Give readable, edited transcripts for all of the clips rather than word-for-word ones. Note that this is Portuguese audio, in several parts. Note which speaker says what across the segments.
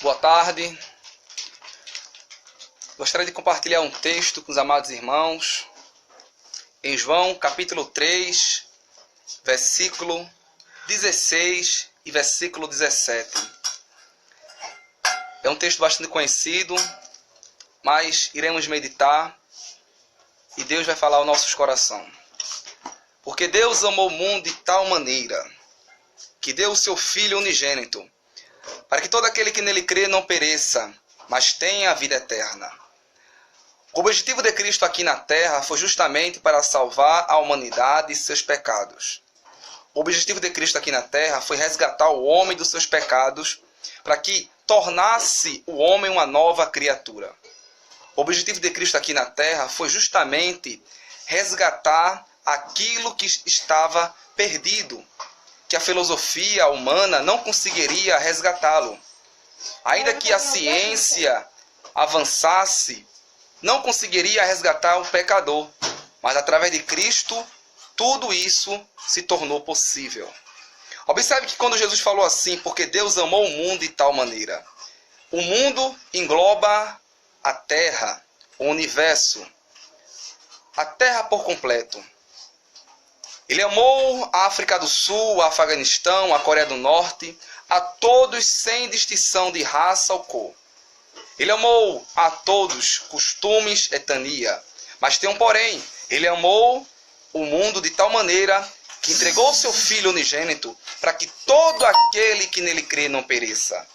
Speaker 1: Boa tarde. Gostaria de compartilhar um texto com os amados irmãos. Em João, capítulo 3, versículo 16 e versículo 17. É um texto bastante conhecido, mas iremos meditar e Deus vai falar aos nossos corações. Porque Deus amou o mundo de tal maneira que deu o seu Filho unigênito, para que todo aquele que nele crê não pereça, mas tenha a vida eterna. O objetivo de Cristo aqui na terra foi justamente para salvar a humanidade e seus pecados. O objetivo de Cristo aqui na terra foi resgatar o homem dos seus pecados, para que tornasse o homem uma nova criatura. O objetivo de Cristo aqui na terra foi justamente resgatar aquilo que estava perdido, que a filosofia humana não conseguiria resgatá-lo. Ainda que a ciência avançasse, não conseguiria resgatar o pecador. Mas através de Cristo, tudo isso se tornou possível. Observe que quando Jesus falou assim, porque Deus amou o mundo de tal maneira, o mundo engloba a terra, o universo, a terra por completo. Ele amou a África do Sul, o Afeganistão, a Coreia do Norte, a todos sem distinção de raça ou cor. Ele amou a todos, costumes, etnia. Mas tem um porém, ele amou o mundo de tal maneira que entregou o seu Filho unigênito para que todo aquele que nele crê não pereça,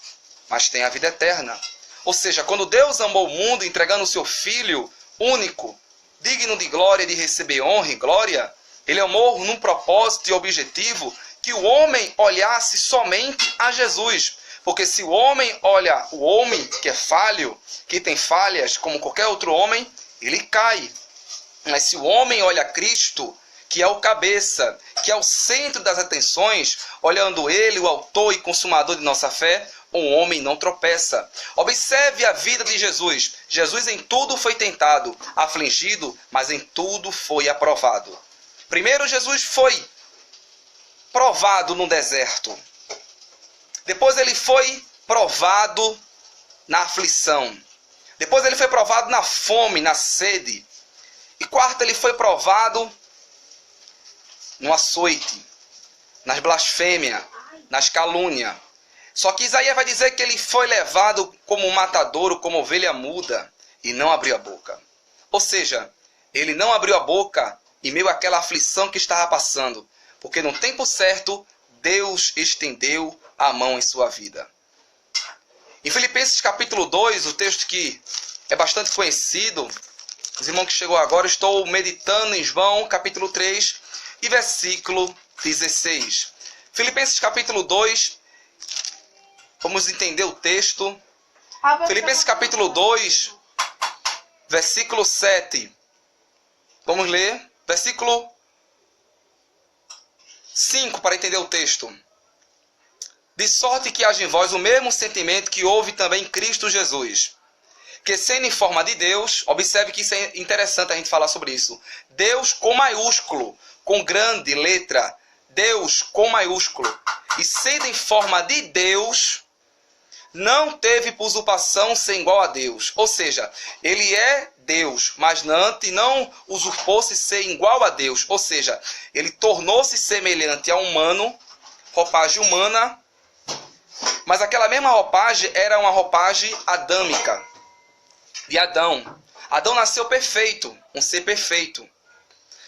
Speaker 1: mas tenha a vida eterna. Ou seja, quando Deus amou o mundo entregando o seu Filho único, digno de glória e de receber honra e glória, ele amou num propósito e objetivo que o homem olhasse somente a Jesus. Porque se o homem olha o homem que é falho, que tem falhas como qualquer outro homem, ele cai. Mas se o homem olha Cristo, que é o cabeça, que é o centro das atenções, olhando ele, o autor e consumador de nossa fé, o homem não tropeça. Observe a vida de Jesus. Jesus em tudo foi tentado, afligido, mas em tudo foi aprovado. Primeiro Jesus foi provado no deserto. Depois ele foi provado na aflição. Depois ele foi provado na fome, na sede. E quarto, ele foi provado no açoite, nas blasfêmias, nas calúnias. Só que Isaías vai dizer que ele foi levado como um matadouro, como ovelha muda, e não abriu a boca. Ou seja, ele não abriu a boca em meio àquela aflição que estava passando. Porque no tempo certo, Deus estendeu a mão em sua vida. Em Filipenses capítulo 2, o texto que é bastante conhecido, os irmãos que chegou agora, estou meditando em João capítulo 3 e versículo 16. Filipenses capítulo 2, vamos entender o texto. Filipenses capítulo 2, versículo 7. Vamos ler, versículo 5 para entender o texto. De sorte que haja em vós o mesmo sentimento que houve também em Cristo Jesus, que sendo em forma de Deus, observe que isso é interessante a gente falar sobre isso. Deus com maiúsculo, com grande letra, Deus com maiúsculo. E sendo em forma de Deus, não teve por usurpação ser igual a Deus. Ou seja, ele é Deus, mas não usurpou-se ser igual a Deus. Ou seja, ele tornou-se semelhante a humano, roupagem humana, mas aquela mesma roupagem era uma roupagem adâmica, de Adão. Adão nasceu perfeito, um ser perfeito,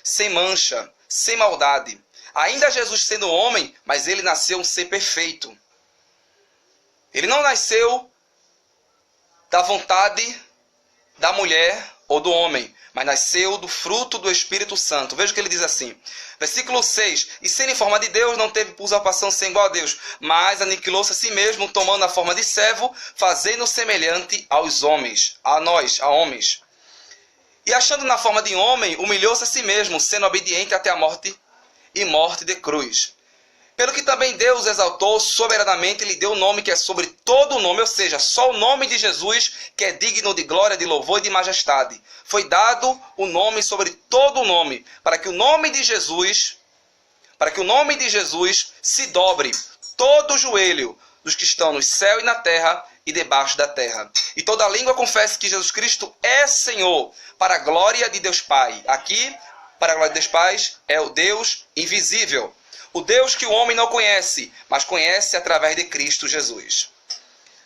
Speaker 1: sem mancha, sem maldade. Ainda Jesus sendo homem, mas ele nasceu um ser perfeito. Ele não nasceu da vontade da mulher ou do homem, mas nasceu do fruto do Espírito Santo. Veja o que ele diz assim, versículo 6. E sendo em forma de Deus, não teve por usurpação ser igual a Deus, mas aniquilou-se a si mesmo, tomando a forma de servo, fazendo semelhante aos homens, a nós, a homens. E achando na forma de homem, humilhou-se a si mesmo, sendo obediente até a morte e morte de cruz. Pelo que também Deus exaltou soberanamente e lhe deu o nome que é sobre todo o nome, ou seja, só o nome de Jesus, que é digno de glória, de louvor e de majestade. Foi dado o nome sobre todo o nome, para que o nome de Jesus se dobre todo o joelho dos que estão no céu e na terra e debaixo da terra. E toda língua confesse que Jesus Cristo é Senhor, para a glória de Deus Pai. Aqui, para a glória de Deus Pai, é o Deus invisível. O Deus que o homem não conhece, mas conhece através de Cristo Jesus.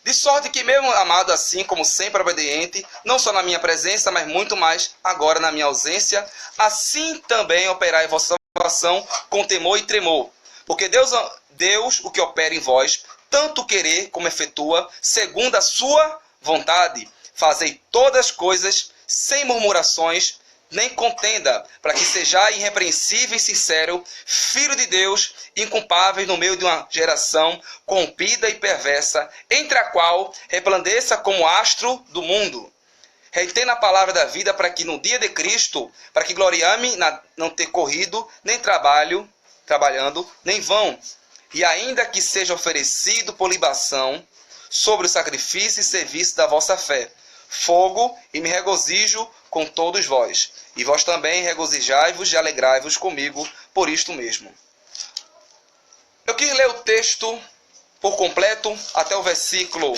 Speaker 1: De sorte que, meu amado, assim como sempre obediente, não só na minha presença, mas muito mais agora na minha ausência, assim também operai vossa salvação com temor e tremor. Porque Deus, o que opera em vós, tanto querer como efetua, segundo a sua vontade, fazei todas as coisas sem murmurações, nem contenda, para que sejais irrepreensível e sincero, filho de Deus, inculpável no meio de uma geração corrompida e perversa, entre a qual resplandeça como astro do mundo. Retém a palavra da vida, para que no dia de Cristo, para que gloriame não ter corrido, nem trabalhando, nem vão, e ainda que seja oferecido por libação, sobre o sacrifício e serviço da vossa fé, fogo, e me regozijo com todos vós. E vós também regozijai-vos e alegrai-vos comigo por isto mesmo. Eu quis ler o texto por completo até o versículo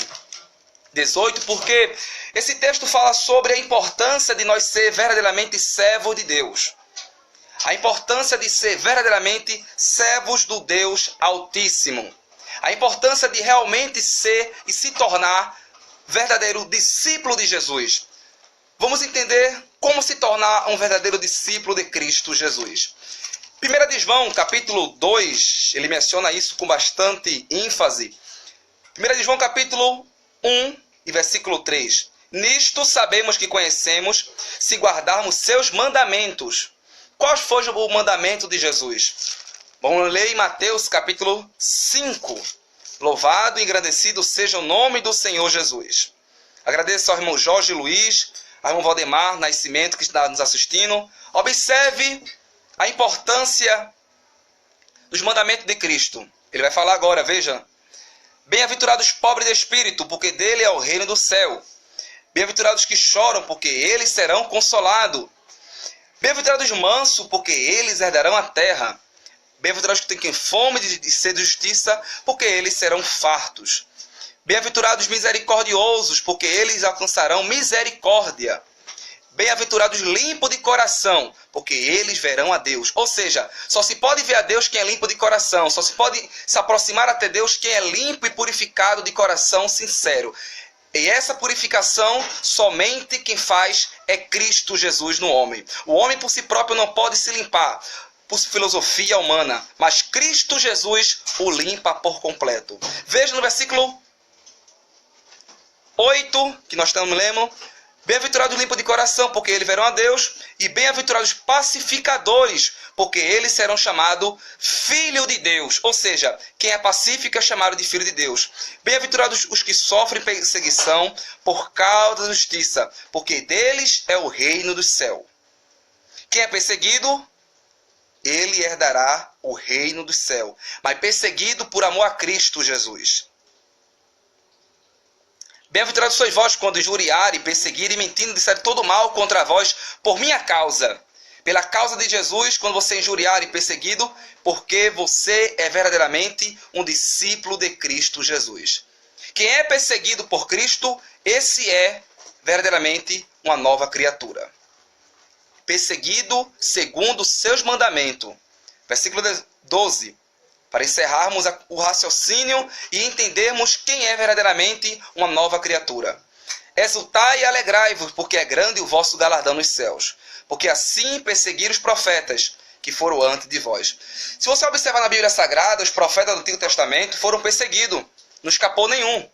Speaker 1: 18, porque esse texto fala sobre a importância de nós ser verdadeiramente servos de Deus. A importância de ser verdadeiramente servos do Deus Altíssimo. A importância de realmente ser e se tornar verdadeiro discípulo de Jesus. Vamos entender como se tornar um verdadeiro discípulo de Cristo Jesus. 1 de João, capítulo 2, ele menciona isso com bastante ênfase. 1 de João, capítulo 1 e versículo 3. Nisto sabemos que conhecemos, se guardarmos seus mandamentos. Qual foi o mandamento de Jesus? Vamos ler em Mateus, capítulo 5. Louvado e engrandecido seja o nome do Senhor Jesus. Agradeço ao irmão Jorge Luiz, ao irmão Valdemar Nascimento, que está nos assistindo. Observe a importância dos mandamentos de Cristo. Ele vai falar agora, veja. Bem-aventurados os pobres de espírito, porque dele é o reino do céu. Bem-aventurados que choram, porque eles serão consolados. Bem-aventurados os mansos, porque eles herdarão a terra. Bem-aventurados que têm fome de sede de justiça, porque eles serão fartos. Bem-aventurados misericordiosos, porque eles alcançarão misericórdia. Bem-aventurados limpos de coração, porque eles verão a Deus. Ou seja, só se pode ver a Deus quem é limpo de coração. Só se pode se aproximar até Deus quem é limpo e purificado de coração sincero. E essa purificação, somente quem faz é Cristo Jesus no homem. O homem por si próprio não pode se limpar por filosofia humana, mas Cristo Jesus o limpa por completo. Veja no versículo 8, que nós estamos lendo. Bem-aventurados limpos de coração, porque eles verão a Deus. E bem-aventurados pacificadores, porque eles serão chamados filho de Deus. Ou seja, quem é pacífico é chamado de filho de Deus. Bem-aventurados os que sofrem perseguição por causa da justiça, porque deles é o reino do céu. Quem é perseguido, ele herdará o reino do céu. Mas perseguido por amor a Cristo Jesus. Bem-aventurados sois vós quando injuriarem, perseguirem, mentindo, disserem todo mal contra vós por minha causa. Pela causa de Jesus, quando você injuriar e perseguido, porque você é verdadeiramente um discípulo de Cristo Jesus. Quem é perseguido por Cristo, esse é verdadeiramente uma nova criatura. Perseguido segundo os seus mandamentos. Versículo 12. Para encerrarmos o raciocínio e entendermos quem é verdadeiramente uma nova criatura. Exultai e alegrai-vos, porque é grande o vosso galardão nos céus. Porque assim perseguiram os profetas que foram antes de vós. Se você observar na Bíblia Sagrada, os profetas do Antigo Testamento foram perseguidos. Não escapou nenhum.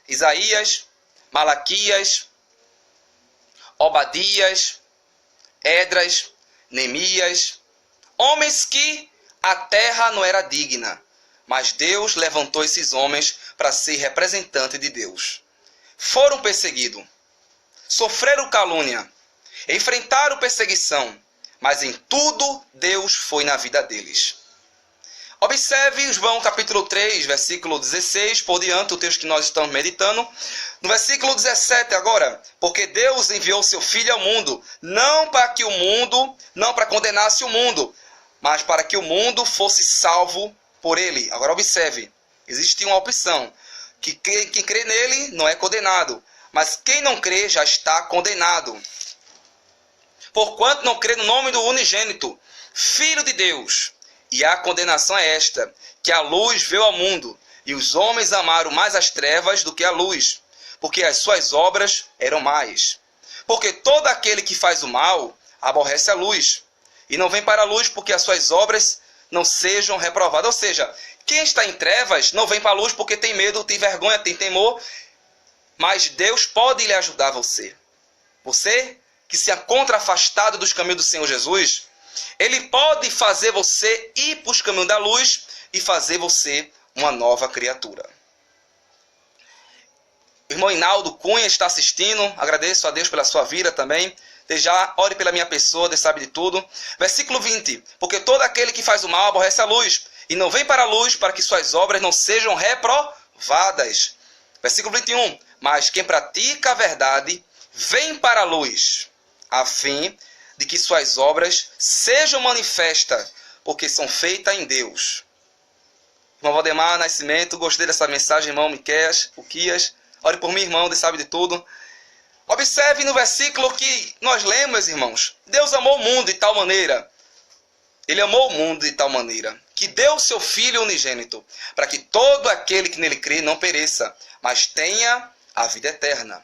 Speaker 1: Isaías, Malaquias, Obadias, Esdras, Neemias. Homens que a terra não era digna, mas Deus levantou esses homens para ser representante de Deus. Foram perseguidos, sofreram calúnia, enfrentaram perseguição, mas em tudo Deus foi na vida deles. Observe João capítulo 3, versículo 16, por diante, o texto que nós estamos meditando. No versículo 17 agora, porque Deus enviou seu Filho ao mundo, não para condenasse o mundo, mas para que o mundo fosse salvo por ele. Agora observe, existe uma opção. que quem crê nele não é condenado, mas quem não crê já está condenado. Porquanto não crê no nome do unigênito, Filho de Deus. E a condenação é esta, que a luz veio ao mundo, e os homens amaram mais as trevas do que a luz, porque as suas obras eram más. Porque todo aquele que faz o mal aborrece a luz, e não vem para a luz, porque as suas obras não sejam reprovadas. Ou seja, quem está em trevas não vem para a luz porque tem medo, tem vergonha, tem temor, mas Deus pode lhe ajudar você. Você que se encontra afastado dos caminhos do Senhor Jesus, Ele pode fazer você ir para os caminhos da luz e fazer você uma nova criatura. O irmão Hinaldo Cunha está assistindo, agradeço a Deus pela sua vida também. Desde já, ore pela minha pessoa, Deus sabe de tudo. Versículo 20, porque todo aquele que faz o mal aborrece a luz, e não vem para a luz para que suas obras não sejam reprovadas. Versículo 21, mas quem pratica a verdade vem para a luz, a fim de que suas obras sejam manifestas, porque são feitas em Deus. Irmão Valdemar Nascimento, gostei dessa mensagem, irmão Miqueias, Uquias. Ore por mim, irmão, Deus sabe de tudo. Observe no versículo que nós lemos, irmãos. Deus amou o mundo de tal maneira. Ele amou o mundo de tal maneira que deu seu Filho unigênito, para que todo aquele que nele crê não pereça, mas tenha a vida eterna.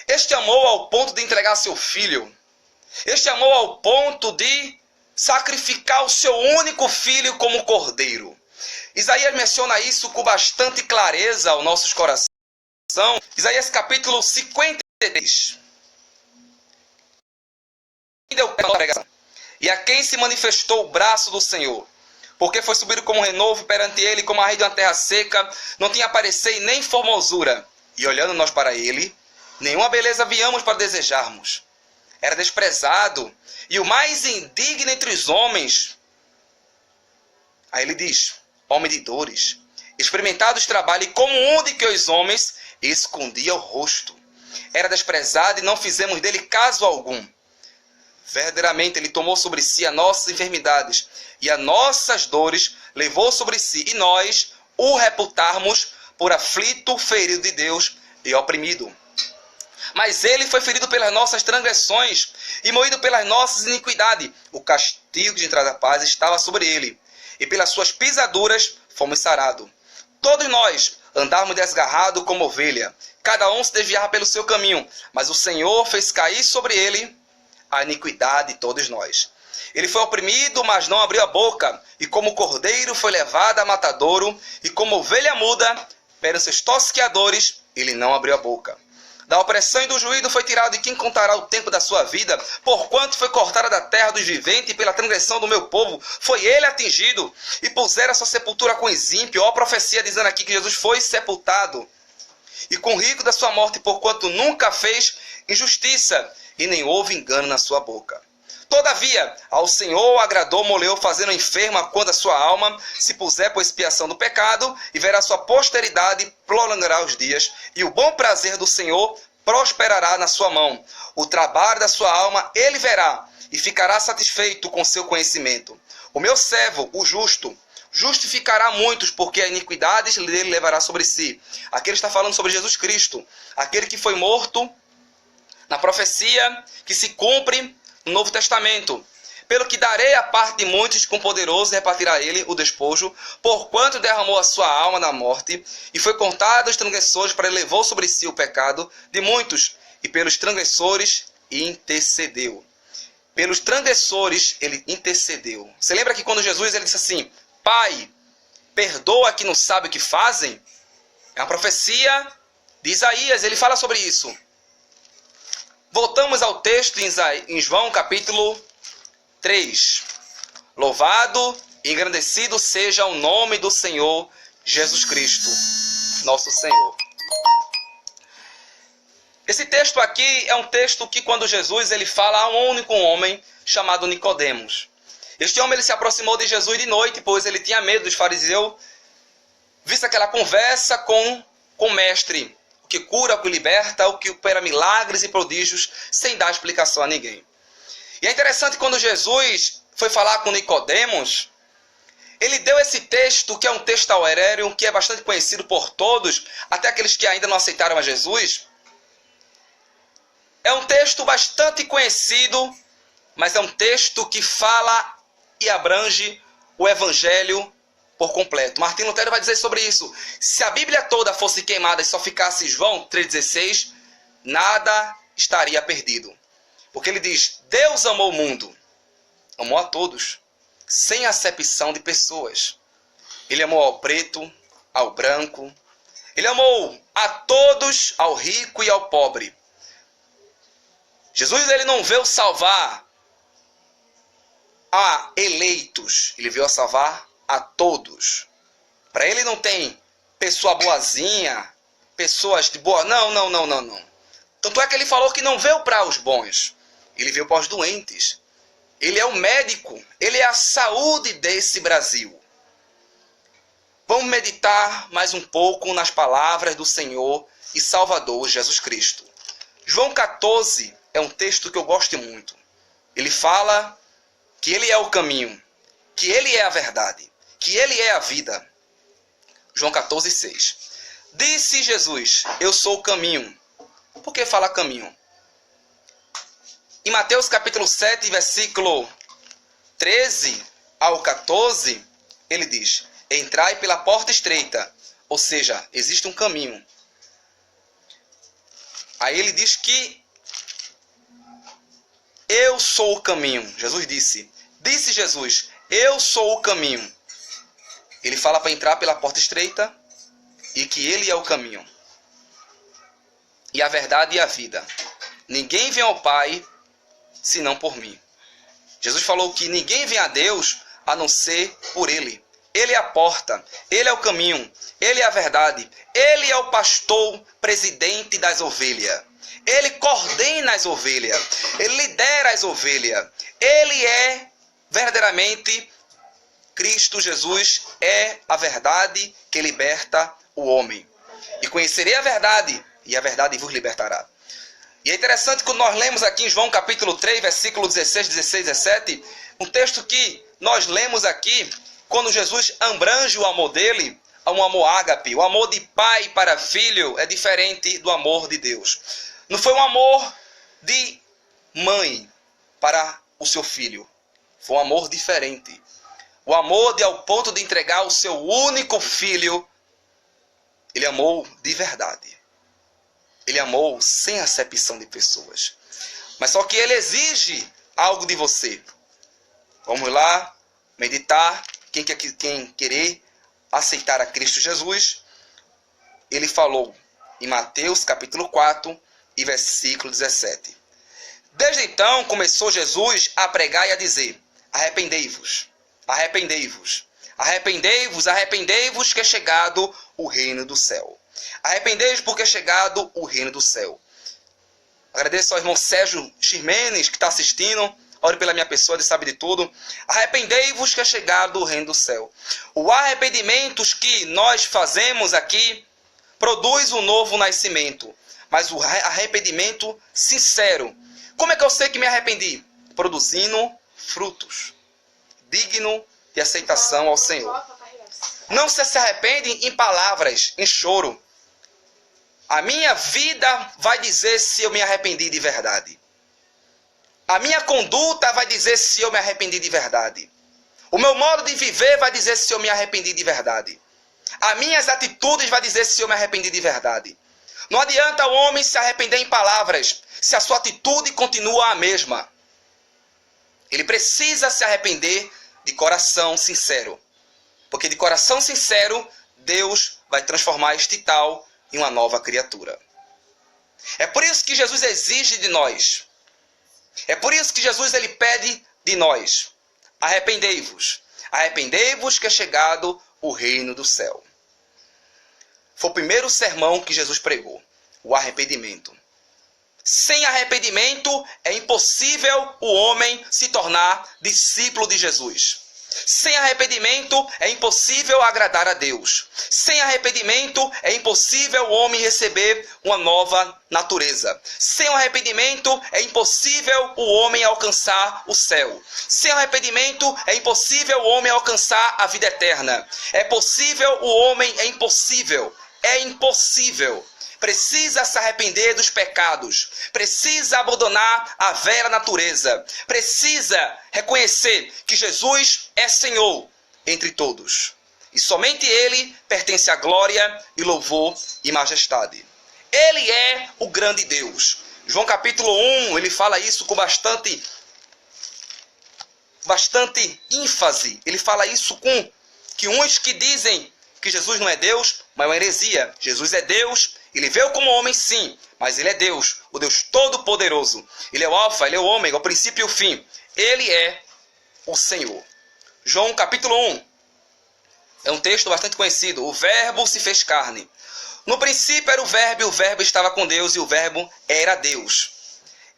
Speaker 1: Este amou ao ponto de entregar seu Filho. Este amou ao ponto de sacrificar o seu único Filho como cordeiro. Isaías menciona isso com bastante clareza aos nossos corações. Isaías capítulo 53. E a quem se manifestou o braço do Senhor, porque foi subido como renovo perante ele, como a raiz de uma terra seca, não tinha aparecer e nem formosura. E olhando nós para ele, nenhuma beleza viamos para desejarmos. Era desprezado, e o mais indigno entre os homens. Aí ele diz, homem de dores, experimentado os trabalhos, e como um de que os homens escondia o rosto. Era desprezado e não fizemos dele caso algum. Verdadeiramente ele tomou sobre si as nossas enfermidades e as nossas dores levou sobre si, e nós o reputarmos por aflito, ferido de Deus e oprimido. Mas ele foi ferido pelas nossas transgressões e moído pelas nossas iniquidades. O castigo de entrar da paz estava sobre ele, e pelas suas pisaduras fomos sarados. Todos nós andávamos desgarrados como ovelha, cada um se desviava pelo seu caminho, mas o Senhor fez cair sobre ele a iniquidade de todos nós. Ele foi oprimido, mas não abriu a boca, e como cordeiro foi levado a matadouro, e como ovelha muda, pelos seus tosqueadores, ele não abriu a boca. Da opressão e do juízo foi tirado, e quem contará o tempo da sua vida? Porquanto foi cortada da terra dos viventes, e pela transgressão do meu povo foi ele atingido, e puseram a sua sepultura com os ímpios. Ó, profecia dizendo aqui que Jesus foi sepultado, e com o rico da sua morte, porquanto nunca fez injustiça, e nem houve engano na sua boca. Todavia, ao Senhor agradou moleu fazendo enferma quando a sua alma se puser por expiação do pecado, e verá sua posteridade, prolongará os dias, e o bom prazer do Senhor prosperará na sua mão. O trabalho da sua alma ele verá, e ficará satisfeito com seu conhecimento. O meu servo, o justo, justificará muitos, porque a iniquidade dele levará sobre si. Aqui ele está falando sobre Jesus Cristo, aquele que foi morto na profecia que se cumpre no Novo Testamento. Pelo que darei a parte de muitos, com poderoso repartirá ele o despojo, porquanto derramou a sua alma na morte, e foi contado aos transgressores, para ele levou sobre si o pecado de muitos, e pelos transgressores intercedeu. Pelos transgressores ele intercedeu. Você lembra que quando Jesus ele disse assim, Pai, perdoa que não sabe o que fazem? É uma profecia de Isaías, ele fala sobre isso. Voltamos ao texto em João capítulo 3. Louvado e engrandecido seja o nome do Senhor Jesus Cristo, nosso Senhor. Esse texto aqui é um texto que quando Jesus ele fala a um único homem chamado Nicodemos. Este homem ele se aproximou de Jesus de noite, pois ele tinha medo dos fariseus, visto aquela conversa com o mestre, o que cura, o que liberta, o que opera milagres e prodígios, sem dar explicação a ninguém. E é interessante quando Jesus foi falar com Nicodemos, ele deu esse texto, que é um texto auréreo, que é bastante conhecido por todos, até aqueles que ainda não aceitaram a Jesus. É um texto bastante conhecido, mas é um texto que fala e abrange o Evangelho por completo. Martinho Lutero vai dizer sobre isso. Se a Bíblia toda fosse queimada e só ficasse João 3,16, nada estaria perdido. Porque ele diz, Deus amou o mundo, amou a todos, sem acepção de pessoas. Ele amou ao preto, ao branco. Ele amou a todos, ao rico e ao pobre. Jesus ele não veio salvar a eleitos, ele veio a salvar a todos. Para ele não tem pessoa boazinha, pessoas de boa. Não. Tanto é que ele falou que não veio para os bons, ele veio para os doentes. Ele é o médico, ele é a saúde desse Brasil. Vamos meditar mais um pouco nas palavras do Senhor e Salvador Jesus Cristo. João 14 é um texto que eu gosto muito. Ele fala que ele é o caminho, que ele é a verdade, que ele é a vida. João 14, 6. Disse Jesus, eu sou o caminho. Por que fala caminho? Em Mateus capítulo 7, versículo 13 ao 14, ele diz, entrai pela porta estreita, ou seja, existe um caminho. Aí ele diz que eu sou o caminho. Jesus disse Jesus, eu sou o caminho. Ele fala para entrar pela porta estreita e que ele é o caminho. E a verdade e a vida. Ninguém vem ao Pai senão por mim. Jesus falou que ninguém vem a Deus a não ser por Ele. Ele é a porta, Ele é o caminho, Ele é a verdade, Ele é o pastor presidente das ovelhas. Ele coordena as ovelhas, Ele lidera as ovelhas. Ele é verdadeiramente Cristo Jesus, é a verdade que liberta o homem. E conhecerei a verdade, e a verdade vos libertará. E é interessante que nós lemos aqui em João capítulo 3, versículo 16, 17, um texto que nós lemos aqui, quando Jesus abrange o amor dele, um amor ágape. O amor de pai para filho é diferente do amor de Deus. Não foi um amor de mãe para o seu filho. Foi um amor diferente. O amor de ao ponto de entregar o seu único filho, ele amou de verdade. Ele amou sem acepção de pessoas. Mas só que ele exige algo de você. Vamos lá, meditar. Quem querer aceitar a Cristo Jesus, ele falou em Mateus capítulo 4 e versículo 17. Desde então começou Jesus a pregar e a dizer, arrependei-vos, arrependei-vos, arrependei-vos, arrependei-vos que é chegado o reino do céu. Arrependei-vos porque é chegado o reino do céu. Agradeço ao irmão Sérgio Ximenes que está assistindo. Ore pela minha pessoa, ele sabe de tudo. Arrependei-vos que é chegado o reino do céu. O arrependimento que nós fazemos aqui produz um novo nascimento. Mas o arrependimento sincero. Como é que eu sei que me arrependi? Produzindo frutos. Digno de aceitação ao Senhor. Não se arrepende em palavras, em choro. A minha vida vai dizer se eu me arrependi de verdade. A minha conduta vai dizer se eu me arrependi de verdade. O meu modo de viver vai dizer se eu me arrependi de verdade. As minhas atitudes vai dizer se eu me arrependi de verdade. Não adianta o homem se arrepender em palavras, se a sua atitude continua a mesma. Ele precisa se arrepender de coração sincero. Porque de coração sincero, Deus vai transformar este tal em uma nova criatura. É por isso que Jesus exige de nós. É por isso que Jesus ele pede de nós. Arrependei-vos. Arrependei-vos que é chegado o reino do céu. Foi o primeiro sermão que Jesus pregou. O arrependimento. Sem arrependimento é impossível o homem se tornar discípulo de Jesus. Sem arrependimento é impossível agradar a Deus. Sem arrependimento é impossível o homem receber uma nova natureza. Sem arrependimento é impossível o homem alcançar o céu. Sem arrependimento é impossível o homem alcançar a vida eterna. É impossível. Precisa se arrepender dos pecados, precisa abandonar a velha natureza, precisa reconhecer que Jesus é Senhor entre todos. E somente Ele pertence à glória e louvor e majestade. Ele é o grande Deus. João capítulo 1, ele fala isso com bastante ênfase. Ele fala isso com que uns que dizem que Jesus não é Deus, mas é uma heresia. Jesus é Deus, ele veio como homem sim, mas ele é Deus, o Deus Todo-Poderoso. Ele é o Alfa, ele é o Ômega, o princípio e o fim. Ele é o Senhor. João capítulo 1. É um texto bastante conhecido. O verbo se fez carne. No princípio era o verbo, e o verbo estava com Deus, e o verbo era Deus.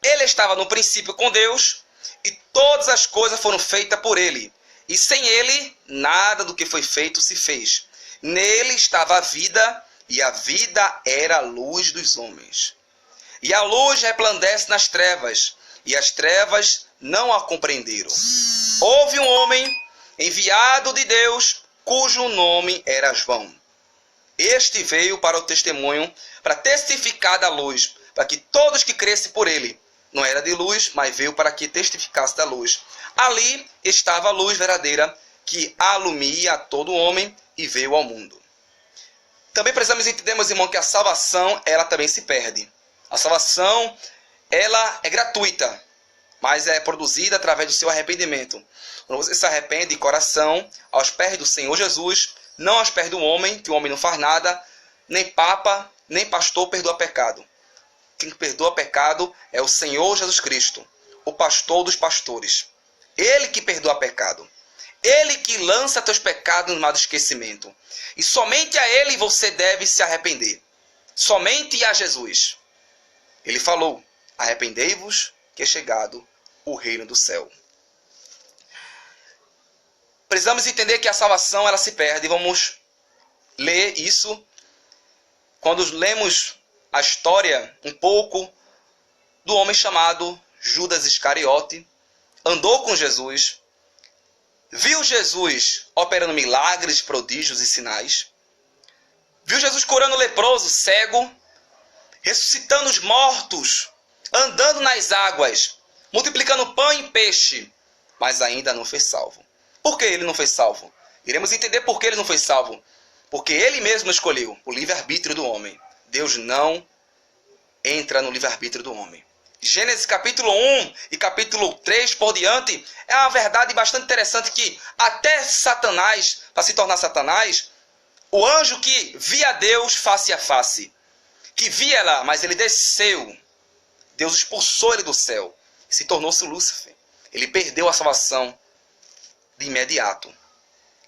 Speaker 1: Ele estava no princípio com Deus, e todas as coisas foram feitas por ele. E sem ele, nada do que foi feito se fez. Nele estava a vida, e a vida era a luz dos homens. E a luz resplandece nas trevas, e as trevas não a compreenderam. Houve um homem enviado de Deus, cujo nome era João. Este veio para o testemunho, para testificar da luz, para que todos que crescem por ele, não era de luz, mas veio para que testificasse da luz. Ali estava a luz verdadeira, que alumia a todo homem e veio ao mundo. Também precisamos entender, meus irmãos, que a salvação, ela também se perde. A salvação, ela é gratuita, mas é produzida através do seu arrependimento. Quando você se arrepende de coração, aos pés do Senhor Jesus, não aos pés do homem, que o homem não faz nada, nem papa, nem pastor perdoa pecado. Quem perdoa pecado é o Senhor Jesus Cristo, o pastor dos pastores. Ele que perdoa pecado. Ele que lança teus pecados no mar do esquecimento. E somente a Ele você deve se arrepender. Somente a Jesus. Ele falou, arrependei-vos que é chegado o reino do céu. Precisamos entender que a salvação ela se perde. Vamos ler isso. Quando lemos a história um pouco do homem chamado Judas Iscariote, andou com Jesus, viu Jesus operando milagres, prodígios e sinais, viu Jesus curando leproso, cego, ressuscitando os mortos, andando nas águas, multiplicando pão e peixe, mas ainda não foi salvo. Por que ele não foi salvo? Iremos entender por que ele não foi salvo. Porque ele mesmo escolheu o livre-arbítrio do homem. Deus não entra no livre-arbítrio do homem. Gênesis capítulo 1 e capítulo 3 por diante é uma verdade bastante interessante que até Satanás, para se tornar Satanás, o anjo que via Deus face a face, que via lá, mas ele desceu, Deus expulsou ele do céu, se tornou-se Lúcifer. Ele perdeu a salvação de imediato.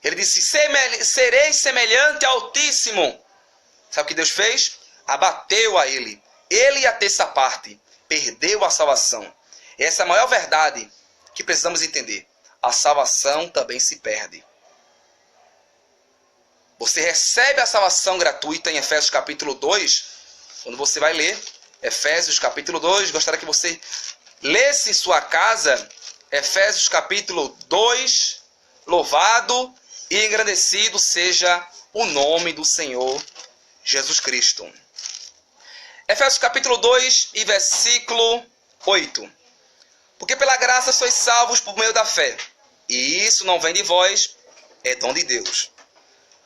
Speaker 1: Ele disse, serei semelhante ao Altíssimo. Sabe o que Deus fez? Abateu a ele. Ele e a terça parte perdeu a salvação. Essa é a maior verdade que precisamos entender. A salvação também se perde. Você recebe a salvação gratuita em Efésios capítulo 2. Quando você vai ler Efésios capítulo 2, gostaria que você lesse em sua casa Efésios capítulo 2. Louvado e engrandecido seja o nome do Senhor Jesus Cristo. Efésios capítulo 2 e versículo 8. Porque pela graça sois salvos por meio da fé. E isso não vem de vós, é dom de Deus.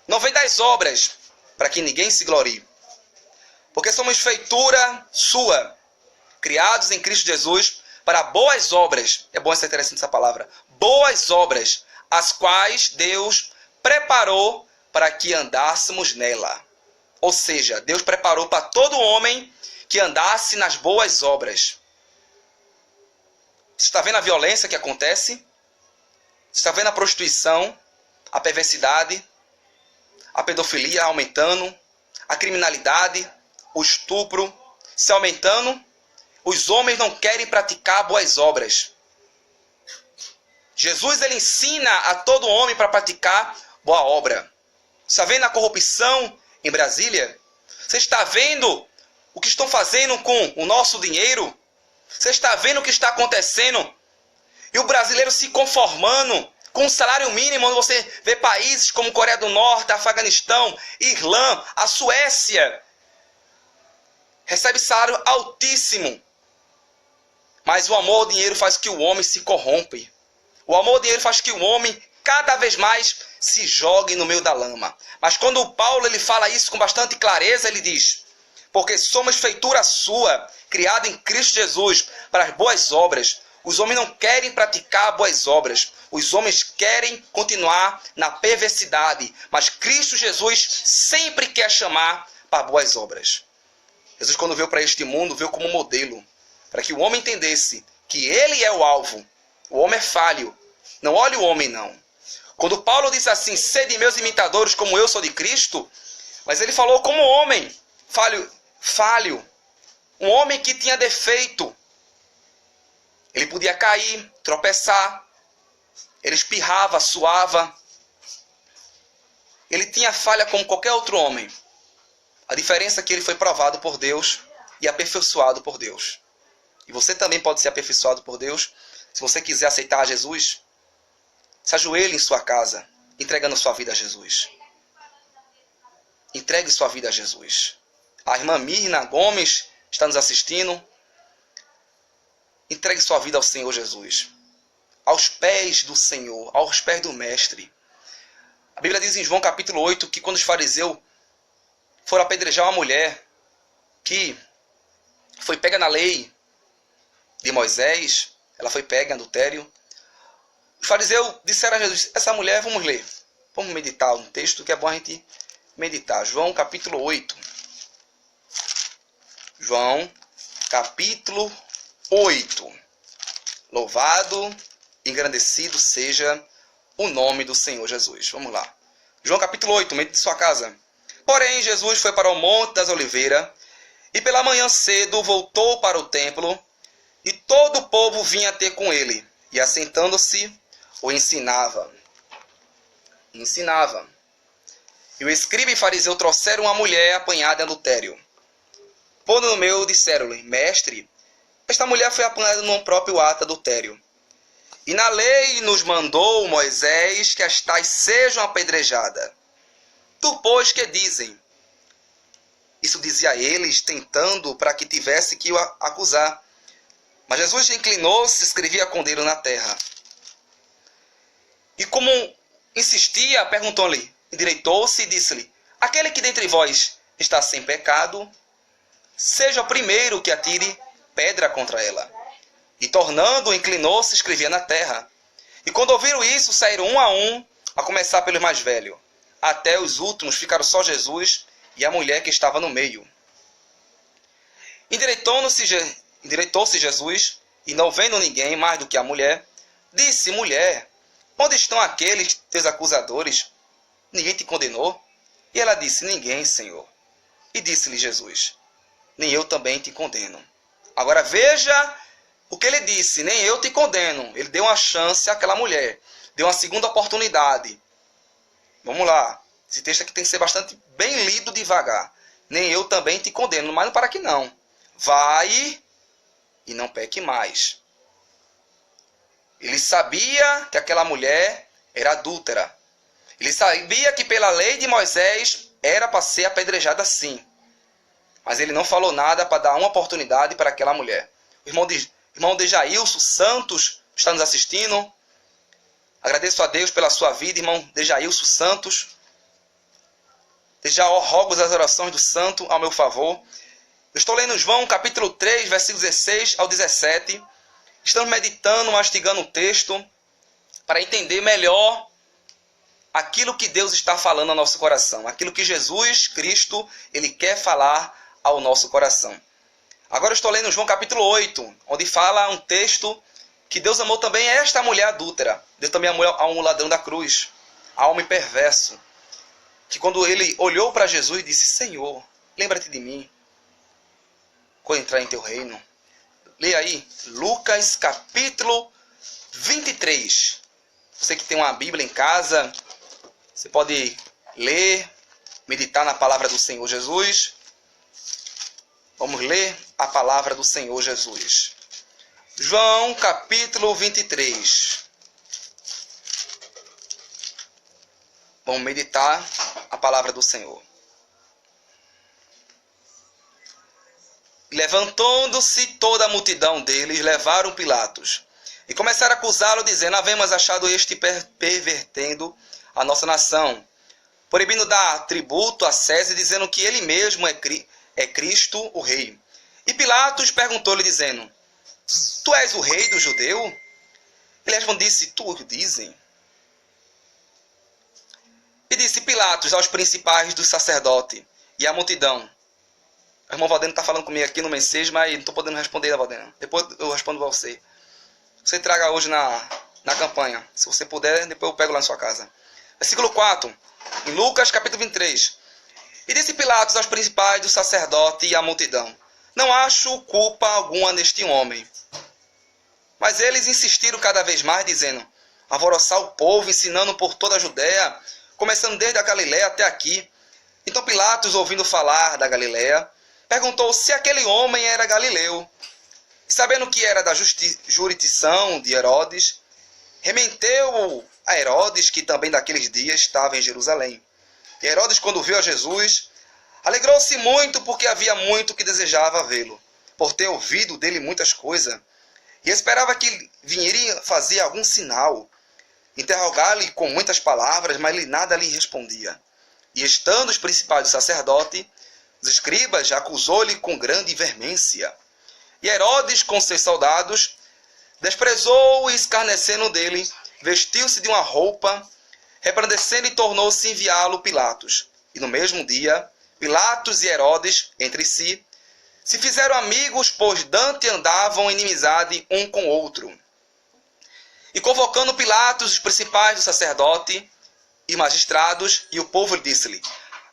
Speaker 1: Não vem das obras, para que ninguém se glorie. Porque somos feitura sua, criados em Cristo Jesus, para boas obras. É bom ser interessante essa palavra. Boas obras, as quais Deus preparou para que andássemos nela. Ou seja, Deus preparou para todo homem que andasse nas boas obras. Você está vendo a violência que acontece? Você está vendo a prostituição, a perversidade, a pedofilia aumentando, a criminalidade, o estupro se aumentando? Os homens não querem praticar boas obras. Jesus ele ensina a todo homem para praticar boa obra. Você está vendo a corrupção em Brasília? Você está vendo o que estão fazendo com o nosso dinheiro? Você está vendo o que está acontecendo? E o brasileiro se conformando com o salário mínimo, onde você vê países como Coreia do Norte, Afeganistão, Irlã, a Suécia. Recebe salário altíssimo. Mas o amor ao dinheiro faz com que o homem se corrompe. O amor ao dinheiro faz com que o homem cada vez mais se jogue no meio da lama. Mas quando o Paulo ele fala isso com bastante clareza, ele diz: porque somos feitura sua, criada em Cristo Jesus, para as boas obras. Os homens não querem praticar boas obras. Os homens querem continuar na perversidade. Mas Cristo Jesus sempre quer chamar para boas obras. Jesus, quando veio para este mundo, veio como modelo. Para que o homem entendesse que ele é o alvo. O homem é falho. Não olhe o homem, não. Quando Paulo diz assim, sede meus imitadores como eu sou de Cristo, mas ele falou como homem, falho. Um homem que tinha defeito. Ele podia cair, tropeçar. Ele espirrava, suava. Ele tinha falha como qualquer outro homem. A diferença é que ele foi provado por Deus e aperfeiçoado por Deus. E você também pode ser aperfeiçoado por Deus. Se você quiser aceitar Jesus, se ajoelhe em sua casa, entregando sua vida a Jesus. Entregue sua vida a Jesus. A irmã Mirna Gomes está nos assistindo. Entregue sua vida ao Senhor Jesus. Aos pés do Senhor, aos pés do Mestre. A Bíblia diz em João capítulo 8 que quando os fariseus foram apedrejar uma mulher que foi pega na lei de Moisés, ela foi pega em adultério. Os fariseus disseram a Jesus, essa mulher, vamos ler, vamos meditar um texto que é bom a gente meditar. João capítulo 8. João capítulo 8. Louvado, engrandecido seja o nome do Senhor Jesus. Vamos lá. João capítulo 8, medite de sua casa. Porém, Jesus foi para o Monte das Oliveiras e pela manhã cedo voltou para o templo e todo o povo vinha ter com ele e assentando-se o ensinava. E o escriba e fariseu trouxeram uma mulher apanhada em adultério. Pondo no meio, disseram-lhe, mestre, esta mulher foi apanhada num próprio ato adultério. E na lei nos mandou Moisés que as tais sejam apedrejadas. Tu, pois, que dizem? Isso dizia eles, tentando para que tivesse que o acusar. Mas Jesus inclinou-se e escrevia com o dedo na terra. E como insistia, perguntou-lhe, endireitou-se e disse-lhe, aquele que dentre vós está sem pecado, seja o primeiro que atire pedra contra ela. E tornando, inclinou-se e escrevia na terra. E quando ouviram isso, saíram um, a começar pelos mais velhos. Até os últimos ficaram só Jesus e a mulher que estava no meio. Endireitou-se Jesus, e não vendo ninguém mais do que a mulher, disse, mulher, onde estão aqueles teus acusadores? Ninguém te condenou? E ela disse, ninguém, Senhor. E disse-lhe Jesus, nem eu também te condeno. Agora veja o que ele disse, nem eu te condeno. Ele deu uma chance àquela mulher, deu uma segunda oportunidade. Vamos lá, esse texto aqui tem que ser bastante bem lido devagar. Nem eu também te condeno, mas não para aqui não. Vai e não peque mais. Ele sabia que aquela mulher era adúltera. Ele sabia que pela lei de Moisés era para ser apedrejada sim. Mas ele não falou nada para dar uma oportunidade para aquela mulher. O irmão Dejailson Santos está nos assistindo. Agradeço a Deus pela sua vida, irmão Dejailson Santos. Desde já rogo as orações do santo ao meu favor. Eu estou lendo João capítulo 3, versículos 16 ao 17. Estamos meditando, mastigando o texto para entender melhor aquilo que Deus está falando ao nosso coração. Aquilo que Jesus Cristo ele quer falar ao nosso coração. Agora eu estou lendo João capítulo 8, onde fala um texto que Deus amou também esta mulher adúltera. Deus também amou a um ladrão da cruz, a homem perverso, que quando ele olhou para Jesus disse, Senhor, lembra-te de mim quando entrar em teu reino. Leia aí, Lucas capítulo 23. Você que tem uma Bíblia em casa, você pode ler, meditar na palavra do Senhor Jesus. Vamos ler a palavra do Senhor Jesus. João capítulo 23. Vamos meditar a palavra do Senhor. Levantando-se toda a multidão deles, levaram Pilatos e começaram a acusá-lo, dizendo: havemos achado este pervertendo a nossa nação, proibindo dar tributo a César, dizendo que ele mesmo é Cristo, o rei. E Pilatos perguntou-lhe, dizendo: tu és o rei do judeu? Ele respondeu: tu o dizem. E disse Pilatos aos principais dos sacerdotes e à multidão. O irmão Valdeno está falando comigo aqui no mensagem, mas não estou podendo responder, Valdeno. Depois eu respondo para você. Você traga hoje na campanha. Se você puder, depois eu pego lá na sua casa. Versículo 4. Em Lucas capítulo 23. E disse Pilatos aos principais do sacerdote e à multidão: não acho culpa alguma neste homem. Mas eles insistiram cada vez mais, dizendo: alvoroçar o povo, ensinando por toda a Judéia, começando desde a Galiléia até aqui. Então Pilatos, ouvindo falar da Galiléia, perguntou se aquele homem era galileu. E sabendo que era da jurisdição de Herodes, remeteu a Herodes, que também daqueles dias estava em Jerusalém. E Herodes, quando viu a Jesus, alegrou-se muito, porque havia muito que desejava vê-lo, por ter ouvido dele muitas coisas, e esperava que viria fazer algum sinal, interrogar-lhe com muitas palavras, mas nada lhe respondia. E estando os principais do sacerdote, os escribas, acusou-lhe com grande veemência. E Herodes, com seus soldados, desprezou e escarnecendo dele, vestiu-se de uma roupa, repreendendo e tornou-se enviá-lo Pilatos. E no mesmo dia, Pilatos e Herodes, entre si, se fizeram amigos, pois dante andavam em inimizade um com o outro. E convocando Pilatos, os principais do sacerdote e magistrados, e o povo disse-lhe: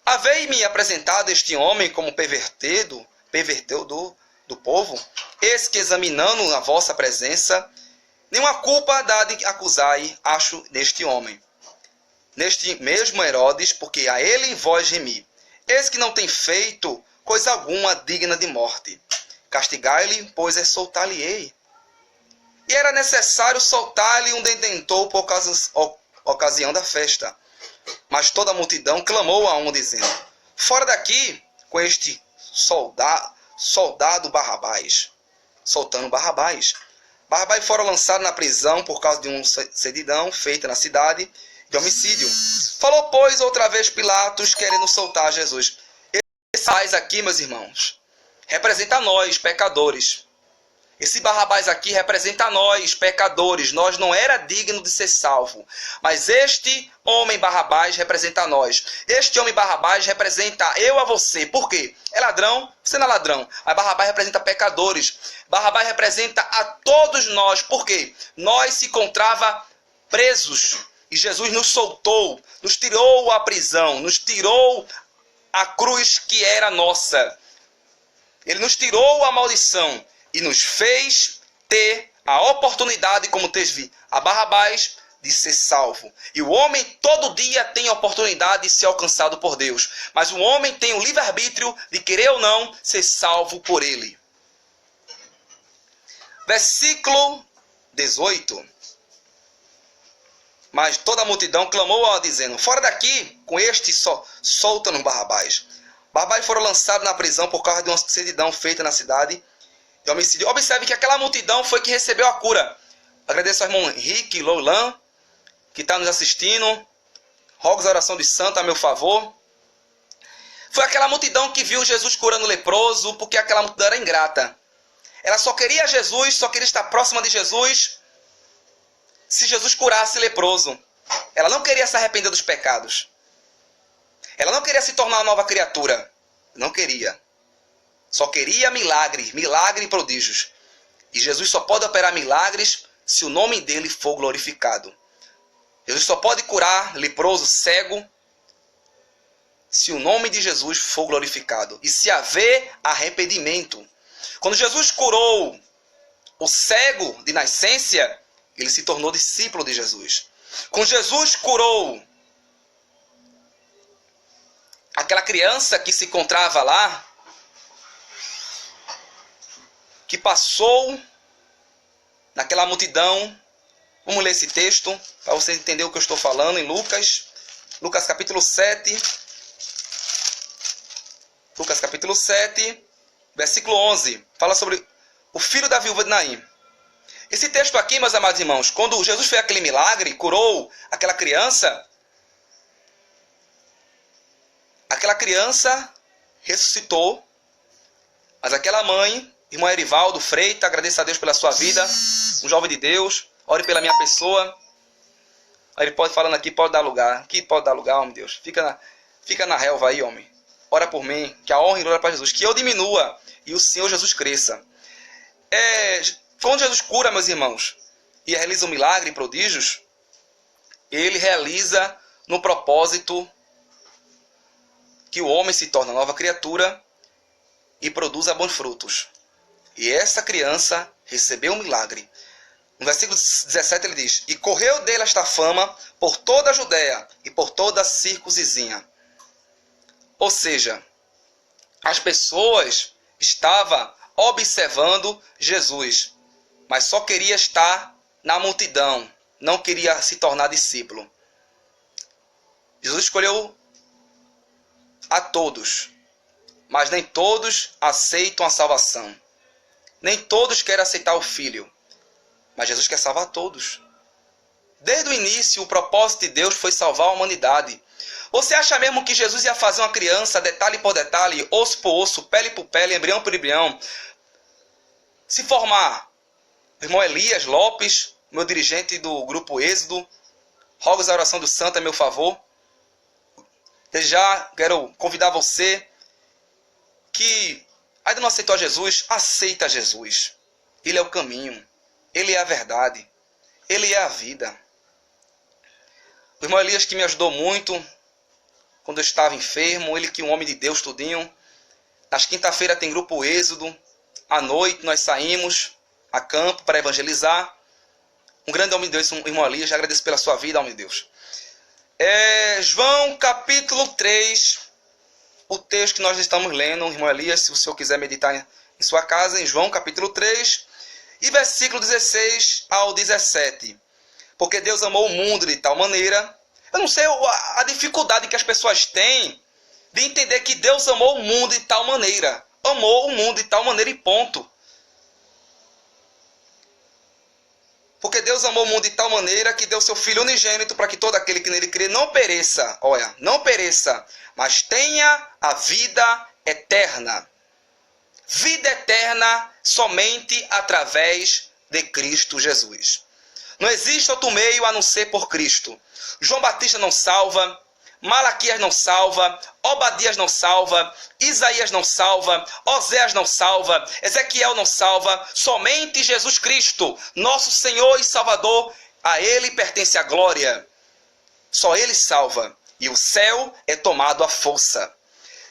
Speaker 1: havei-me apresentado este homem como perverteu do povo, eis que examinando a vossa presença, nenhuma culpa dá de acusai, acho, neste homem. Neste mesmo Herodes, porque a ele vós remi. Eis que não tem feito coisa alguma digna de morte. Castigai-lhe, pois soltar-lhe-ei. E era necessário soltar-lhe um detentor por ocasião da festa. Mas toda a multidão clamou a um, dizendo: fora daqui com este soldado Barrabás. Soltando Barrabás. Barrabás fora lançado na prisão por causa de uma cedidão feita na cidade de homicídio. Falou, pois, outra vez Pilatos, querendo soltar Jesus. Esse Barrabás aqui, meus irmãos, representa nós, pecadores. Esse Barrabás aqui representa nós, pecadores. Nós não era digno de ser salvo. Mas este homem Barrabás representa nós. Este homem Barrabás representa eu a você. Por quê? É ladrão? Você não é ladrão. Mas Barrabás representa pecadores. Barrabás representa a todos nós. Por quê? Nós se encontrava presos. E Jesus nos soltou, nos tirou a prisão, nos tirou a cruz que era nossa. Ele nos tirou a maldição e nos fez ter a oportunidade, como teve a Barrabás, de ser salvo. E o homem todo dia tem a oportunidade de ser alcançado por Deus. Mas o homem tem o livre-arbítrio de querer ou não ser salvo por ele. Versículo 18. Mas toda a multidão clamou, dizendo: fora daqui com este solta-nos Barrabás. Barrabás foram lançados na prisão por causa de uma cedidão feita na cidade de homicídio. Observe que aquela multidão foi que recebeu a cura. Agradeço ao irmão Henrique Loulan, que está nos assistindo. Rogo a oração de santo a meu favor. Foi aquela multidão que viu Jesus curando o leproso, porque aquela multidão era ingrata. Ela só queria Jesus, só queria estar próxima de Jesus, se Jesus curasse leproso. Ela não queria se arrepender dos pecados. Ela não queria se tornar uma nova criatura. Não queria. Só queria milagres, milagres e prodígios. E Jesus só pode operar milagres se o nome dele for glorificado. Jesus só pode curar leproso, cego, se o nome de Jesus for glorificado. E se haver arrependimento. Quando Jesus curou o cego de nascença, ele se tornou discípulo de Jesus. Quando Jesus curou aquela criança que se encontrava lá, que passou naquela multidão. Vamos ler esse texto para vocês entenderem o que eu estou falando em Lucas. Lucas capítulo 7. Lucas capítulo 7, versículo 11. Fala sobre o filho da viúva de Naim. Esse texto aqui, meus amados irmãos, quando Jesus fez aquele milagre, curou aquela criança ressuscitou, mas aquela mãe, irmão Erivaldo Freitas, agradeço a Deus pela sua vida, um jovem de Deus, ore pela minha pessoa. Aí ele pode falando aqui, pode dar lugar. Aqui pode dar lugar, homem Deus. Fica na relva aí, homem. Ora por mim, que a honra e glória para Jesus, que eu diminua e o Senhor Jesus cresça. Quando Jesus cura, meus irmãos, e realiza um milagre e prodígios, ele realiza no propósito que o homem se torna nova criatura e produza bons frutos. E essa criança recebeu um milagre. No versículo 17 ele diz: e correu dele esta fama por toda a Judéia e por toda a circunvizinha. Ou seja, as pessoas estavam observando Jesus, mas só queria estar na multidão, não queria se tornar discípulo. Jesus escolheu a todos, mas nem todos aceitam a salvação. Nem todos querem aceitar o Filho, mas Jesus quer salvar todos. Desde o início, o propósito de Deus foi salvar a humanidade. Você acha mesmo que Jesus ia fazer uma criança, detalhe por detalhe, osso por osso, pele por pele, embrião por embrião, se formar? O irmão Elias Lopes, meu dirigente do grupo Êxodo, rogo a oração do santo a meu favor. Desde já quero convidar você que ainda não aceitou Jesus, aceita Jesus. Ele é o caminho, Ele é a verdade, Ele é a vida. O irmão Elias que me ajudou muito quando eu estava enfermo, ele que é um homem de Deus tudinho. Nas quinta-feiras tem grupo Êxodo, à noite nós saímos a campo para evangelizar. Um grande homem de Deus, irmão Elias, já agradeço pela sua vida, homem de Deus. João capítulo 3, o texto que nós estamos lendo, irmão Elias, se o senhor quiser meditar em sua casa, em João capítulo 3, e versículo 16 ao 17. Porque Deus amou o mundo de tal maneira, eu não sei a dificuldade que as pessoas têm de entender que Deus amou o mundo de tal maneira. Amou o mundo de tal maneira e ponto. Porque Deus amou o mundo de tal maneira que deu seu Filho unigênito para que todo aquele que nele crê não pereça, não pereça, mas tenha a vida eterna. Vida eterna somente através de Cristo Jesus. Não existe outro meio a não ser por Cristo. João Batista não salva, Malaquias não salva, Obadias não salva, Isaías não salva, Oséias não salva, Ezequiel não salva, somente Jesus Cristo, nosso Senhor e Salvador, a Ele pertence a glória. Só Ele salva, e o céu é tomado à força.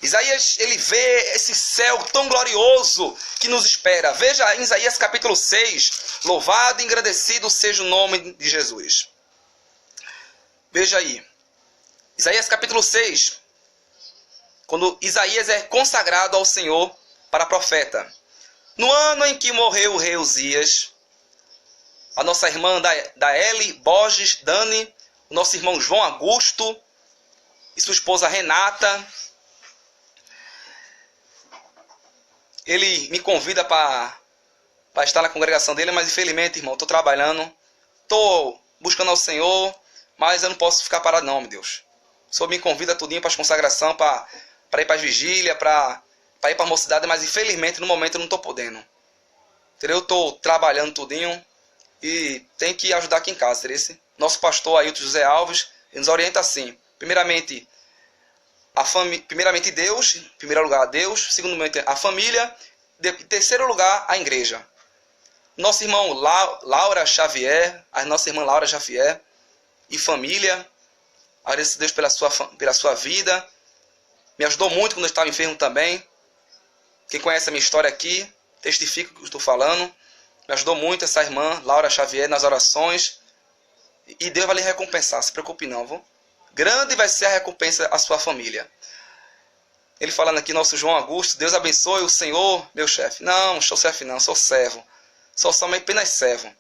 Speaker 1: Isaías, ele vê esse céu tão glorioso que nos espera. Veja em Isaías capítulo 6, louvado e engrandecido seja o nome de Jesus. Veja aí, Isaías capítulo 6, quando Isaías é consagrado ao Senhor para profeta. No ano em que morreu o rei Uzias, a nossa irmã Daeli Borges Dani, o nosso irmão João Augusto e sua esposa Renata, ele me convida para estar na congregação dele, mas infelizmente, irmão, estou trabalhando, estou buscando ao Senhor, mas eu não posso ficar parado não, meu Deus. O Senhor me convida tudinho para as consagrações, para ir para as vigílias, para ir para a mocidade, mas infelizmente no momento eu não estou podendo. Entendeu? Eu estou trabalhando tudinho e tem que ajudar aqui em casa. Entendeu? Nosso pastor Ailton José Alves ele nos orienta assim. Primeiramente Deus, em primeiro lugar Deus, segundo a família, em terceiro lugar a igreja. Nosso irmão Laura Xavier, a nossa irmã Laura Xavier e família, agradeço a Deus pela sua vida, me ajudou muito quando eu estava enfermo também. Quem conhece a minha história aqui, testifica o que eu estou falando, me ajudou muito essa irmã Laura Xavier nas orações E Deus vai lhe recompensar, se preocupe não, viu? Grande vai ser a recompensa à sua família. Ele falando aqui, nosso João Augusto, Deus abençoe o Senhor, meu chefe. Não sou chefe não, sou servo. Sou somente apenas servo.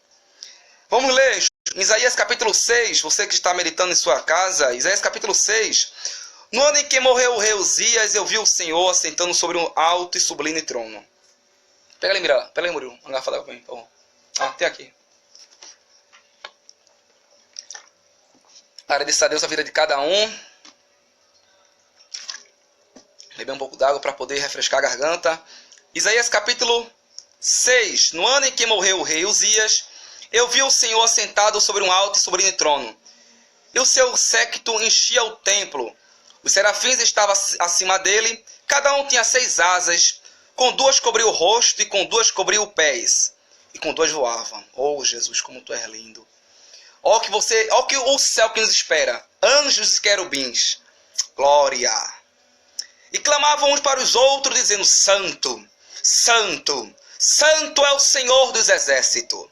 Speaker 1: Vamos ler Isaías capítulo 6, você que está meditando em sua casa, Isaías capítulo 6. No ano em que morreu o rei Uzias, eu vi o Senhor assentando sobre um alto e sublime trono. Pega ali, Mira. Pega ali, Murilo. Uma garrafa d'água pra mim, por favor. Tem aqui. Agradecer a Deus a vida de cada um. Beber um pouco d'água para poder refrescar a garganta. Isaías capítulo 6. No ano em que morreu o rei Uzias, eu vi o Senhor assentado sobre um alto e sublime trono. E o seu séquito enchia o templo. Os serafins estavam acima dele. Cada um tinha 6 asas. Com 2 cobriu o rosto e com 2 cobriu os pés. E com 2 voavam. Oh, Jesus, como tu és lindo. Ó que o céu que nos espera. Anjos e querubins. Glória. E clamavam uns para os outros, dizendo: Santo, Santo, Santo é o Senhor dos exércitos.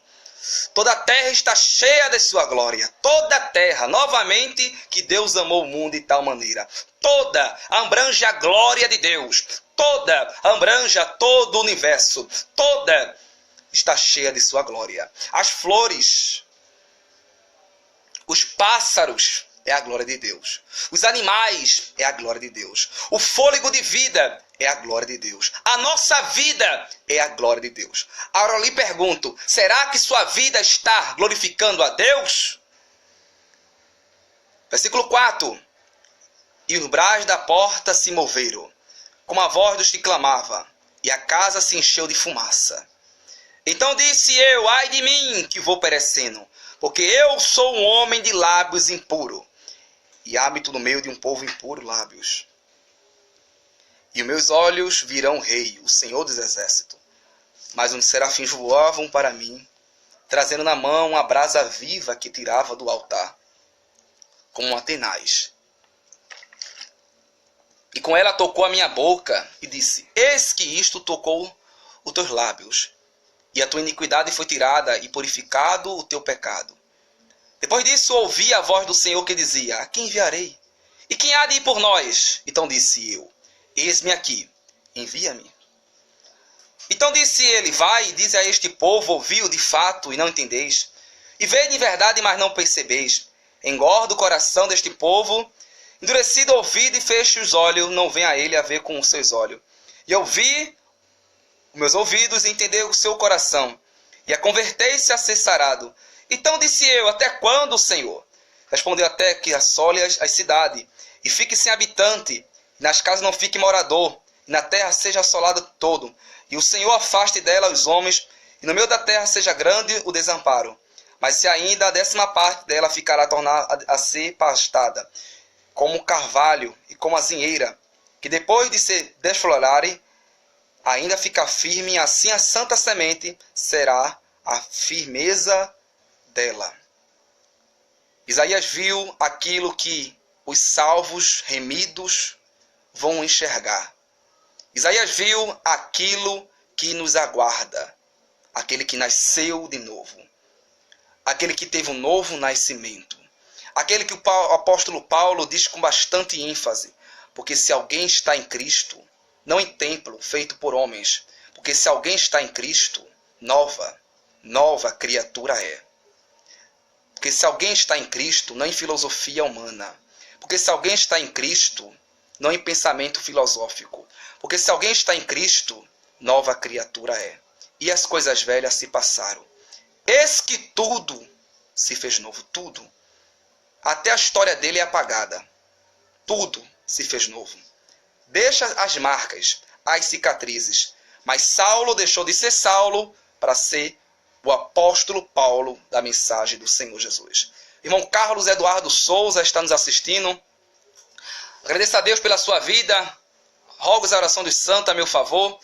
Speaker 1: Toda a terra está cheia de sua glória. Toda a terra, novamente, que Deus amou o mundo de tal maneira. Toda abrange a glória de Deus. Toda abrange todo o universo. Toda está cheia de sua glória. As flores, os pássaros, é a glória de Deus. Os animais é a glória de Deus. O fôlego de vida é a glória de Deus. A nossa vida é a glória de Deus. Agora eu lhe pergunto, será que sua vida está glorificando a Deus? Versículo 4. E os brais da porta se moveram, como a voz dos que clamava, e a casa se encheu de fumaça. Então disse eu: ai de mim, que vou perecendo, porque eu sou um homem de lábios impuro, e hábito no meio de um povo impuro lábios. E os meus olhos virão o Rei, o Senhor dos Exércitos. Mas os serafins voavam para mim, trazendo na mão a brasa viva que tirava do altar, como uma tenaz. E com ela tocou a minha boca e disse: eis que isto tocou os teus lábios, e a tua iniquidade foi tirada e purificado o teu pecado. Depois disso ouvi a voz do Senhor que dizia: a quem enviarei? E quem há de ir por nós? Então disse eu: eis-me aqui, envia-me. Então disse ele: vai e dize a este povo: ouviu de fato e não entendeis, e veio de verdade, mas não percebeis. Engorda o coração deste povo, endurecido o ouvido e feche os olhos, não vem a ele a ver com os seus olhos. E ouvi os meus ouvidos e entendeu o seu coração, e a convertei-se a ser sarado. Então disse eu: até quando, Senhor? Respondeu: até que assole as cidades, e fique sem habitante, e nas casas não fique morador, e na terra seja assolado todo, e o Senhor afaste dela os homens, e no meio da terra seja grande o desamparo. Mas se ainda a 10ª parte dela ficará tornada a ser pastada, como o carvalho e como a zinheira, que depois de se desflorarem, ainda fica firme, assim a santa semente será a firmeza dela. Isaías viu aquilo que os salvos remidos vão enxergar. Isaías viu aquilo que nos aguarda, aquele que nasceu de novo, aquele que teve um novo nascimento, aquele que o apóstolo Paulo diz com bastante ênfase: porque se alguém está em Cristo, não em templo feito por homens, porque se alguém está em Cristo, nova criatura é. Porque se alguém está em Cristo, não em filosofia humana. Porque se alguém está em Cristo, não em pensamento filosófico. Porque se alguém está em Cristo, nova criatura é. E as coisas velhas se passaram. Eis que tudo se fez novo, tudo. Até a história dele é apagada. Tudo se fez novo. Deixa as marcas, as cicatrizes. Mas Saulo deixou de ser Saulo para ser o apóstolo Paulo da mensagem do Senhor Jesus. Irmão Carlos Eduardo Souza está nos assistindo. Agradeço a Deus pela sua vida. Rogo a oração dos santos a meu favor.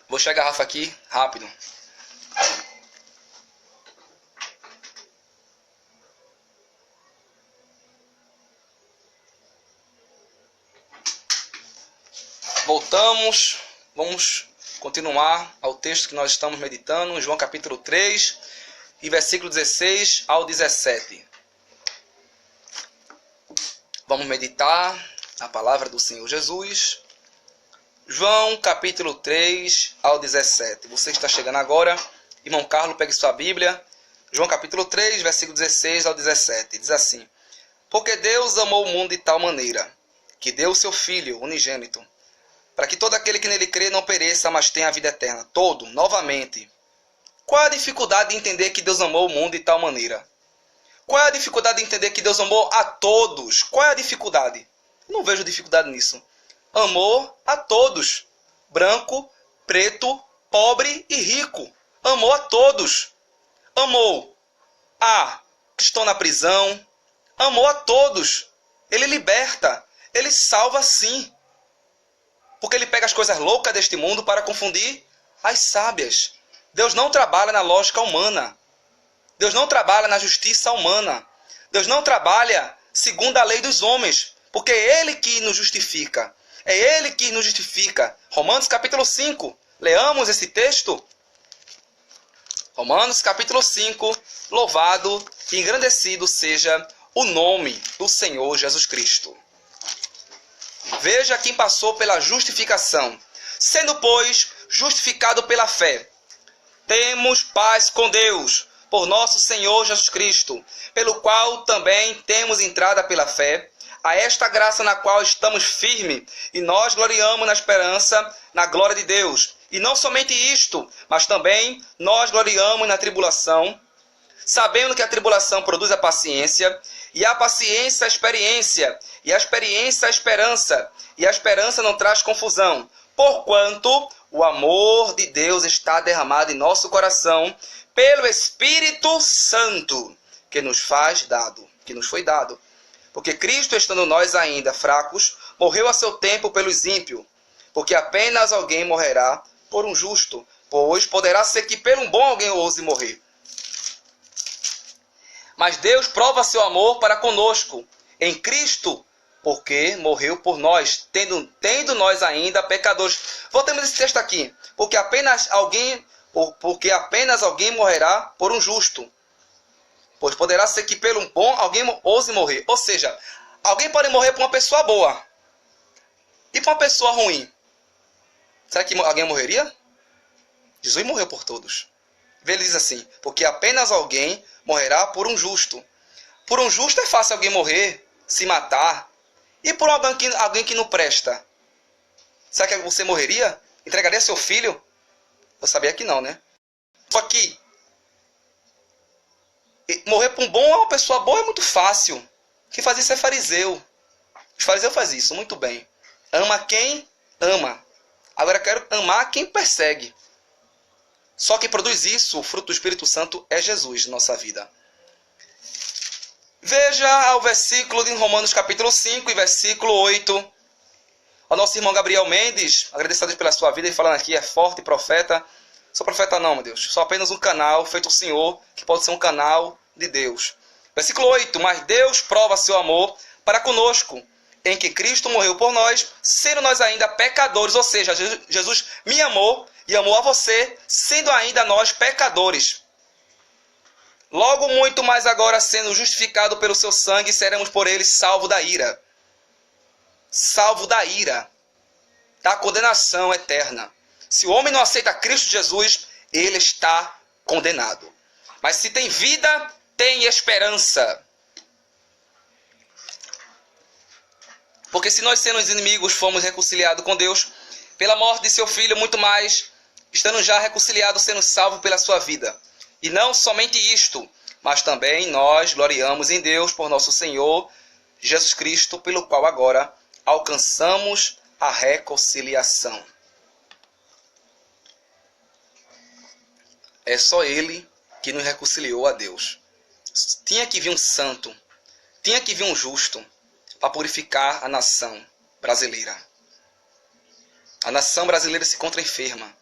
Speaker 1: Vou encher a garrafa aqui, rápido. Voltamos. Vamos continuar ao texto que nós estamos meditando, João capítulo 3, e versículo 16 ao 17. Vamos meditar a palavra do Senhor Jesus. João capítulo 3 ao 17. Você está chegando agora. Irmão Carlos, pegue sua Bíblia. João capítulo 3, versículo 16 ao 17. Diz assim: Porque Deus amou o mundo de tal maneira, que deu o seu Filho unigênito, para que todo aquele que nele crê não pereça, mas tenha a vida eterna. Todo, novamente. Qual é a dificuldade de entender que Deus amou o mundo de tal maneira? Qual é a dificuldade de entender que Deus amou a todos? Qual é a dificuldade? Eu não vejo dificuldade nisso. Amou a todos. Branco, preto, pobre e rico. Amou a todos. Amou a que estão na prisão. Amou a todos. Ele liberta. Ele salva sim. Porque ele pega as coisas loucas deste mundo para confundir as sábias. Deus não trabalha na lógica humana. Deus não trabalha na justiça humana. Deus não trabalha segundo a lei dos homens. Porque é Ele que nos justifica. É Ele que nos justifica. Romanos capítulo 5. Leamos esse texto. Romanos capítulo 5. Louvado e engrandecido seja o nome do Senhor Jesus Cristo. Veja quem passou pela justificação. Sendo, pois, justificado pela fé, temos paz com Deus, por nosso Senhor Jesus Cristo, pelo qual também temos entrada pela fé, a esta graça na qual estamos firmes, e nós gloriamos na esperança, na glória de Deus. E não somente isto, mas também nós gloriamos na tribulação, sabendo que a tribulação produz a paciência, e a paciência a experiência, e a experiência a esperança, e a esperança não traz confusão, porquanto o amor de Deus está derramado em nosso coração pelo Espírito Santo que nos foi dado. Porque Cristo, estando nós ainda fracos, morreu a seu tempo pelos ímpios, porque apenas alguém morrerá por um justo, pois poderá ser que pelo bom alguém ouse morrer. Mas Deus prova seu amor para conosco em Cristo, porque morreu por nós, tendo nós ainda pecadores. Voltemos esse texto aqui. Porque apenas alguém morrerá por um justo, pois poderá ser que pelo bom alguém ouse morrer. Ou seja, alguém pode morrer por uma pessoa boa e por uma pessoa ruim. Será que alguém morreria? Jesus morreu por todos. Ele diz assim: porque apenas alguém morrerá por um justo. Por um justo é fácil alguém morrer, se matar. E por alguém que não presta? Será que você morreria? Entregaria seu filho? Eu sabia que não, né? Só que morrer por um bom, uma pessoa boa é muito fácil. Quem faz isso é fariseu. Os fariseus fazem isso muito bem. Ama quem ama. Agora eu quero amar quem persegue. Só quem produz isso, o fruto do Espírito Santo, é Jesus na nossa vida. Veja o versículo de Romanos capítulo 5 e versículo 8. O nosso irmão Gabriel Mendes, agradeço a Deus pela sua vida, e falando aqui, é forte profeta. Sou profeta não, meu Deus. Sou apenas um canal feito o Senhor, que pode ser um canal de Deus. Versículo 8. Mas Deus prova seu amor para conosco, em que Cristo morreu por nós, sendo nós ainda pecadores. Ou seja, Jesus me amou e amou a você, sendo ainda nós pecadores. Logo muito mais agora, sendo justificado pelo seu sangue, seremos por ele salvo da ira. Salvo da ira, da condenação eterna. Se o homem não aceita Cristo Jesus, ele está condenado. Mas se tem vida, tem esperança. Porque se nós, sendo inimigos, fomos reconciliados com Deus pela morte de seu Filho, muito mais, estando já reconciliados, sendo salvos pela sua vida. E não somente isto, mas também nós gloriamos em Deus por nosso Senhor Jesus Cristo, pelo qual agora alcançamos a reconciliação. É só Ele que nos reconciliou a Deus. Tinha que vir um santo, tinha que vir um justo para purificar a nação brasileira. A nação brasileira se encontra enferma.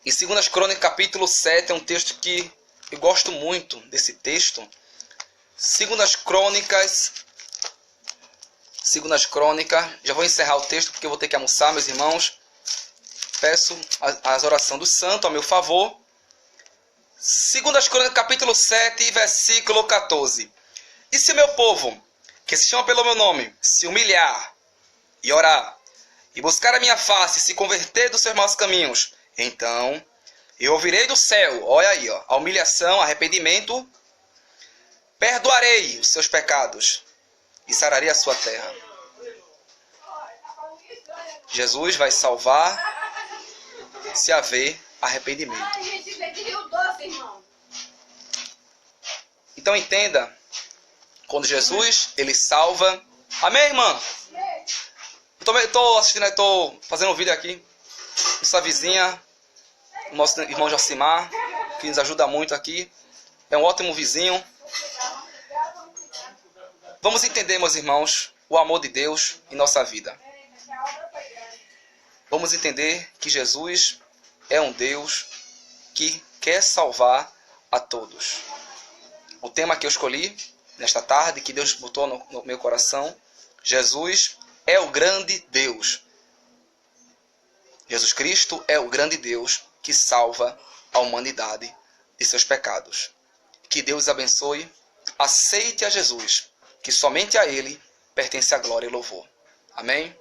Speaker 1: Em 2 Crônicas, capítulo 7, é um texto que eu gosto muito desse texto. 2 Crônicas, já vou encerrar o texto porque eu vou ter que almoçar, meus irmãos. Peço as orações do santo a meu favor. 2 Crônicas, capítulo 7, versículo 14. E se meu povo, que se chama pelo meu nome, se humilhar e orar, e buscar a minha face, e se converter dos seus maus caminhos, então eu ouvirei do céu, olha aí, ó, a humilhação, arrependimento, perdoarei os seus pecados e sararei a sua terra. Jesus vai salvar se haver arrependimento. Então entenda, quando Jesus, ele salva... Amém, irmã? Eu estou assistindo, estou fazendo um vídeo aqui. Nossa vizinha, o nosso irmão Josimar, que nos ajuda muito aqui. É um ótimo vizinho. Vamos entender, meus irmãos, o amor de Deus em nossa vida. Vamos entender que Jesus é um Deus que quer salvar a todos. O tema que eu escolhi nesta tarde, que Deus botou no meu coração, Jesus é o grande Deus. Jesus Cristo é o grande Deus que salva a humanidade de seus pecados. Que Deus abençoe. Aceite a Jesus, que somente a Ele pertence a glória e louvor. Amém?